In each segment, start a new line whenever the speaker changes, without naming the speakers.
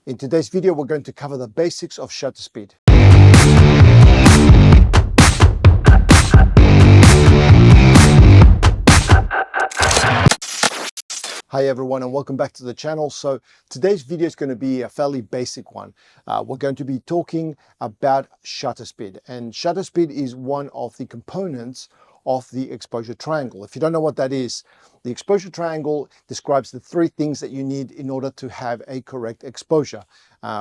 In today's video, we're going to cover the basics of shutter speed. Hi everyone and welcome back to the channel. So today's video is going to be a fairly basic one. We're going to be talking about shutter speed, and shutter speed is one of the components of the exposure triangle. If you don't know what that is, the exposure triangle describes the three things that you need in order to have a correct exposure,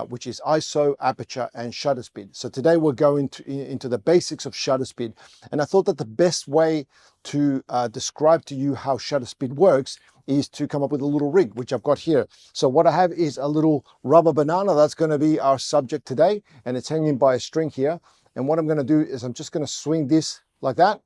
which is ISO, aperture, and shutter speed. So today we're going into the basics of shutter speed, and I thought that the best way to describe to you how shutter speed works is to come up with a little rig, which I've got here. So what I have is a little rubber banana. That's going to be our subject today, and it's hanging by a string here. And what I'm going to do is I'm just going to swing this like that,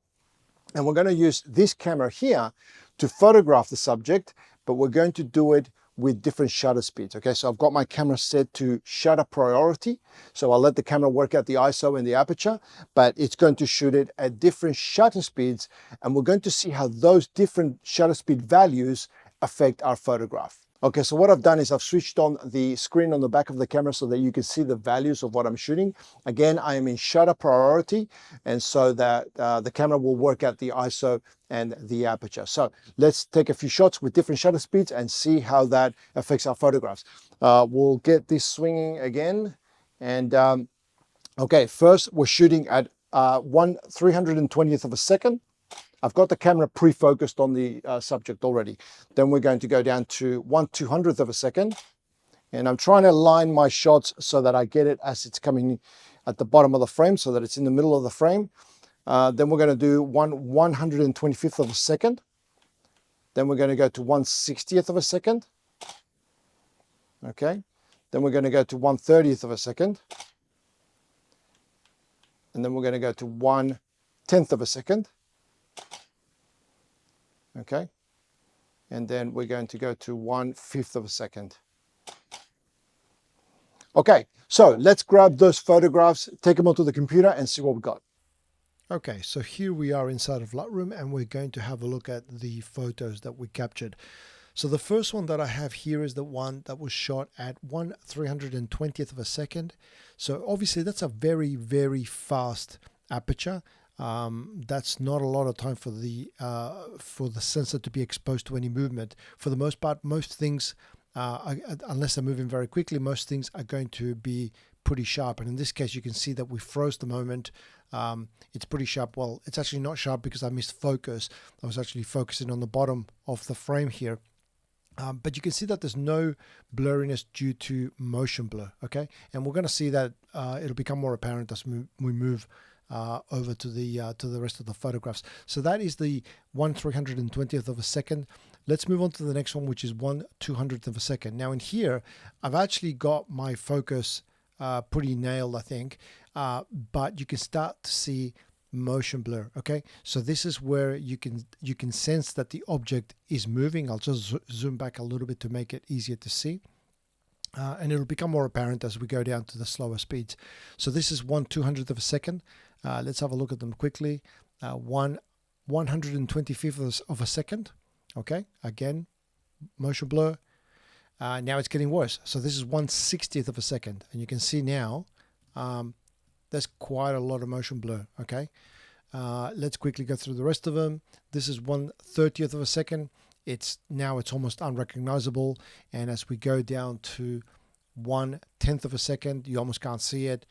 and we're going to use this camera here to photograph the subject, but we're going to do it with different shutter speeds. Okay, so I've got my camera set to shutter priority, so I'll let the camera work out the ISO and the aperture, but it's going to shoot it at different shutter speeds, and we're going to see how those different shutter speed values affect our photograph. Okay, so what I've done is I've switched on the screen on the back of the camera so that you can see the values of what I'm shooting. Again, I am in shutter priority, and so that the camera will work out the ISO and the aperture. So let's take a few shots with different shutter speeds and see how that affects our photographs. We'll get this swinging again. And okay, first we're shooting at 1/320th of a second. I've got the camera pre-focused on the subject already. Then we're going to go down to 1/200th of a second. And I'm trying to align my shots so that I get it as it's coming at the bottom of the frame, so that it's in the middle of the frame. Then we're going to do 1/125th of a second. Then we're going to go to 1/60th of a second. Okay. Then we're going to go to 1/30th of a second. And then we're going to go to 1/10th of a second. Okay, and then we're going to go to 1/5 of a second. Okay, so let's grab those photographs, take them onto the computer and see what we got.
Okay, so here we are inside of Lightroom, and we're going to have a look at the photos that we captured. So the first one that I have here is the one that was shot at 1/320th of a second. So obviously that's a very, very fast aperture. That's not a lot of time for the sensor to be exposed to any movement. For the most part, most things, unless they're moving very quickly, most things are going to be pretty sharp. And in this case, you can see that we froze the moment. It's pretty sharp. Well, it's actually not sharp because I missed focus. I was actually focusing on the bottom of the frame here. But you can see that there's no blurriness due to motion blur. Okay, and we're going to see that it'll become more apparent as we move over to the rest of the photographs. So that is the 1/320th of a second. Let's move on to the next one, which is 1/200th of a second. Now in here, I've actually got my focus pretty nailed, I think, but you can start to see motion blur. Okay, so this is where you can sense that the object is moving. I'll just zoom back a little bit to make it easier to see. And it'll become more apparent as we go down to the slower speeds. So this is 1/200th of a second. Let's have a look at them quickly. 1/125th of a second. Okay, again, motion blur. Now it's getting worse. So this is 1/60th of a second. And you can see now there's quite a lot of motion blur. Okay, let's quickly go through the rest of them. This is 1/30th of a second. It's almost unrecognizable, and as we go down to 1/10th of a second, you almost can't see it,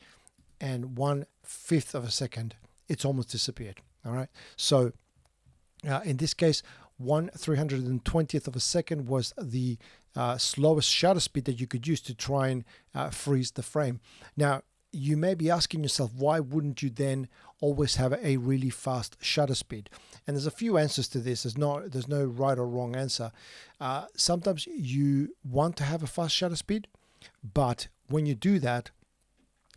and 1/5 of a second, it's almost disappeared. All right, so in this case, 1/320th of a second was the slowest shutter speed that you could use to try and freeze the frame. Now you may be asking yourself, why wouldn't you then always have a really fast shutter speed? And there's a few answers to this. There's no right or wrong answer. Sometimes you want to have a fast shutter speed, but when you do that,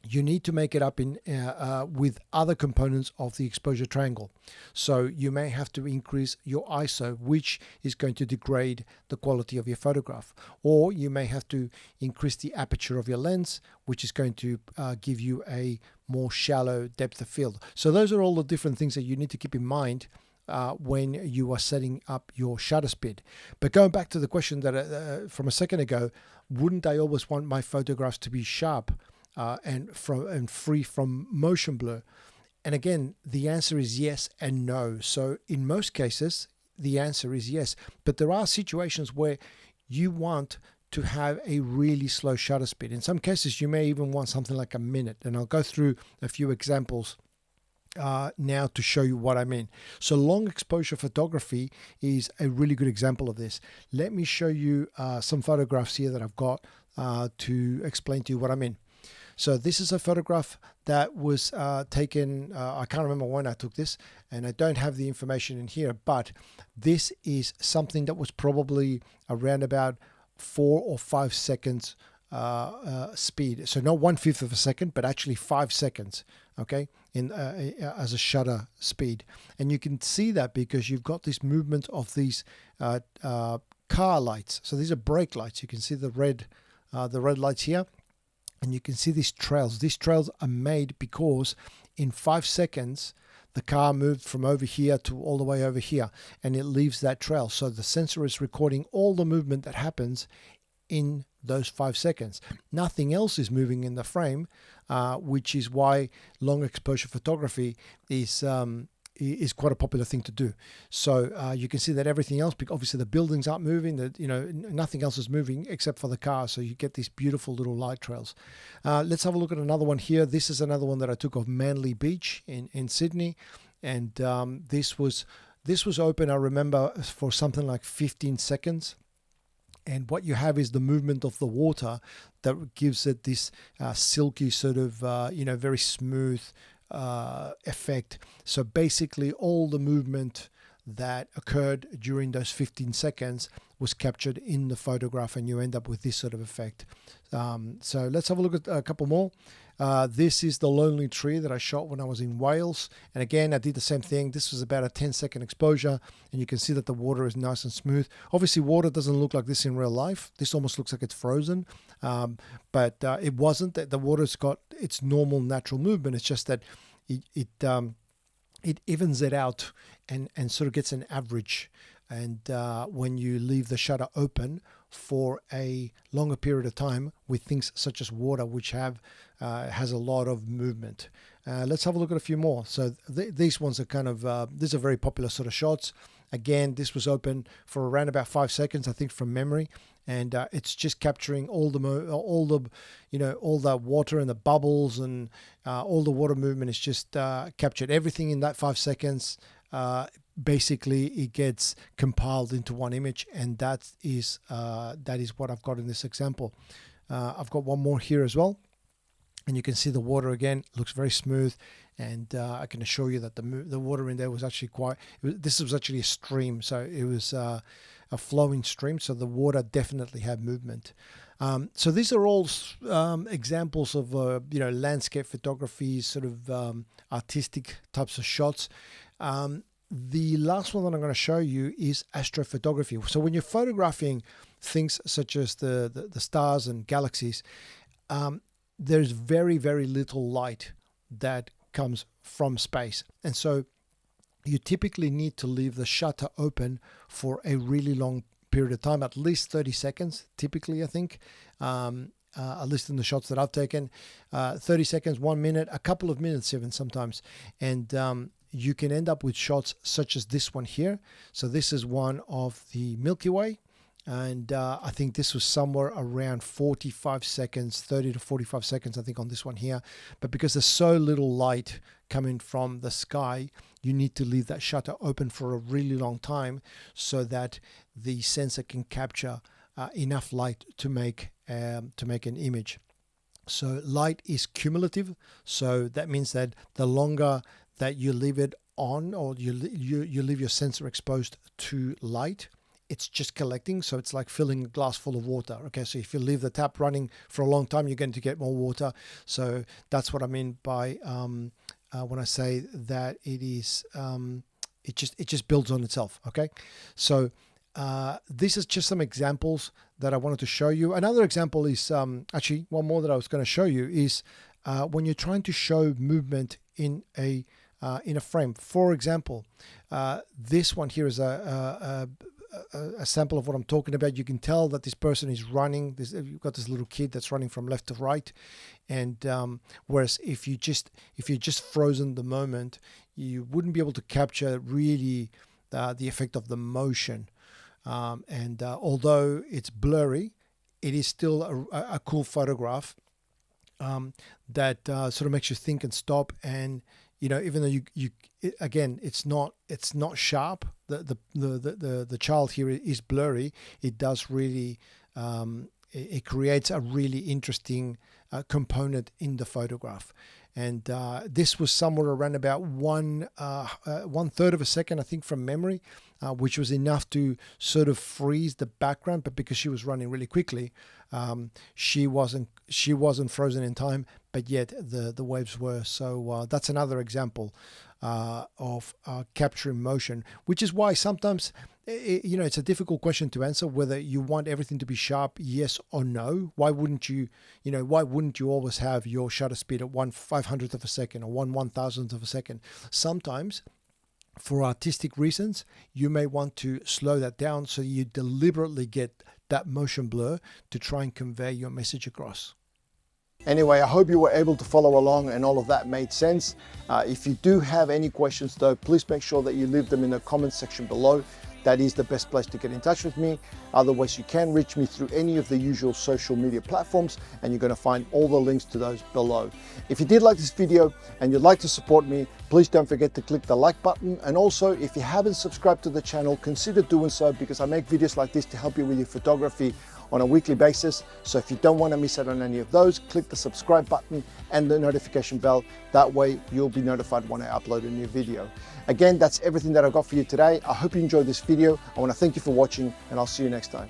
you need to make it up in with other components of the exposure triangle. So you may have to increase your ISO, which is going to degrade the quality of your photograph. Or you may have to increase the aperture of your lens, which is going to give you a more shallow depth of field. So those are all the different things that you need to keep in mind when you are setting up your shutter speed. But going back to the question that from a second ago, wouldn't I always want my photographs to be sharp and free from motion blur? And again, the answer is yes and no. So in most cases, the answer is yes. But there are situations where you want to have a really slow shutter speed. In some cases, you may even want something like a minute. And I'll go through a few examples now to show you what I mean. So long exposure photography is a really good example of this. Let me show you some photographs here that I've got to explain to you what I mean. So this is a photograph that was taken, I can't remember when I took this, and I don't have the information in here, but this is something that was probably around about 4 or 5 seconds speed. So not 1/5 of a second, but actually 5 seconds, okay, in as a shutter speed. And you can see that because you've got this movement of these car lights. So these are brake lights. You can see the red lights here. And you can see these trails. These trails are made because in 5 seconds, the car moved from over here to all the way over here, and it leaves that trail. So the sensor is recording all the movement that happens in those 5 seconds. Nothing else is moving in the frame, which is why long exposure photography is quite a popular thing to do. So you can see that everything else, obviously the buildings aren't moving, that nothing else is moving except for the car. So you get these beautiful little light trails. Let's have a look at another one here. This is another one that I took of Manly Beach in Sydney, and this was open, I remember, for something like 15 seconds. And what you have is the movement of the water that gives it this silky sort of, very smooth effect. So basically all the movement that occurred during those 15 seconds was captured in the photograph, and you end up with this sort of effect. So let's have a look at a couple more. This is the lonely tree that I shot when I was in Wales, and again I did the same thing. This was about a 10-second exposure, and you can see that the water is nice and smooth. Obviously water doesn't look like this in real life. This almost looks like it's frozen, but it wasn't. The water's got its normal natural movement. It's just that it evens it out and sort of gets an average. And when you leave the shutter open for a longer period of time with things such as water, which has a lot of movement. Let's have a look at a few more. So these ones are kind of, these are very popular sort of shots. Again, this was open for around about 5 seconds, I think, from memory. And it's just capturing all the water and the bubbles, and all the water movement is just captured. Everything in that 5 seconds, basically it gets compiled into one image, and that is what I've got in this example. I've got one more here as well, and you can see the water again looks very smooth, and I can assure you that the water in there was actually this was actually a stream, so it was a flowing stream, so the water definitely had movement. So these are all examples of landscape photography, sort of artistic types of shots. The last one that I'm going to show you is astrophotography. So when you're photographing things such as the stars and galaxies, there's very, very little light that comes from space. And so you typically need to leave the shutter open for a really long period of time, at least 30 seconds, typically, I think, at least in the shots that I've taken, 30 seconds, 1 minute, a couple of minutes even sometimes. And you can end up with shots such as this one here. So this is one of the Milky Way. And I think this was somewhere around 45 seconds, 30 to 45 seconds, I think, on this one here. But because there's so little light coming from the sky, you need to leave that shutter open for a really long time so that the sensor can capture enough light to make an image. So light is cumulative. So that means that the longer that you leave it on, or you leave your sensor exposed to light, it's just collecting. So it's like filling a glass full of water. Okay, so if you leave the tap running for a long time, you're going to get more water. So that's what I mean by when I say that it is it just builds on itself. Okay, so this is just some examples that I wanted to show you. Another example is actually one more that I was going to show you is when you're trying to show movement in a in a frame. For example, this one here is a sample of what I'm talking about. You can tell that this person is running. You've got this little kid that's running from left to right, and whereas if you just frozen the moment, you wouldn't be able to capture really the effect of the motion. And although it's blurry, it is still a cool photograph that sort of makes you think and stop. And even though again, it's not sharp. The child here is blurry. It does really it creates a really interesting component in the photograph. And this was somewhere around about 1/3 of a second, I think, from memory, which was enough to sort of freeze the background. But because she was running really quickly, she wasn't frozen in time, but yet the waves were. So that's another example of capturing motion, which is why sometimes it's a difficult question to answer whether you want everything to be sharp, yes or no. Why wouldn't you always have your shutter speed at 1/500th of a second or 1/1000th of a second? Sometimes, for artistic reasons, you may want to slow that down so you deliberately get that motion blur to try and convey your message across.
Anyway, I hope you were able to follow along and all of that made sense. If you do have any questions though, please make sure that you leave them in the comments section below. That is the best place to get in touch with me. Otherwise, you can reach me through any of the usual social media platforms, and you're going to find all the links to those below. If you did like this video and you'd like to support me, please don't forget to click the like button. And also, if you haven't subscribed to the channel, consider doing so, because I make videos like this to help you with your photography on a weekly basis. So if you don't want to miss out on any of those, click the subscribe button and the notification bell. That way you'll be notified when I upload a new video. Again, that's everything that I got for you today. I hope you enjoyed this video. I want to thank you for watching, and I'll see you next time.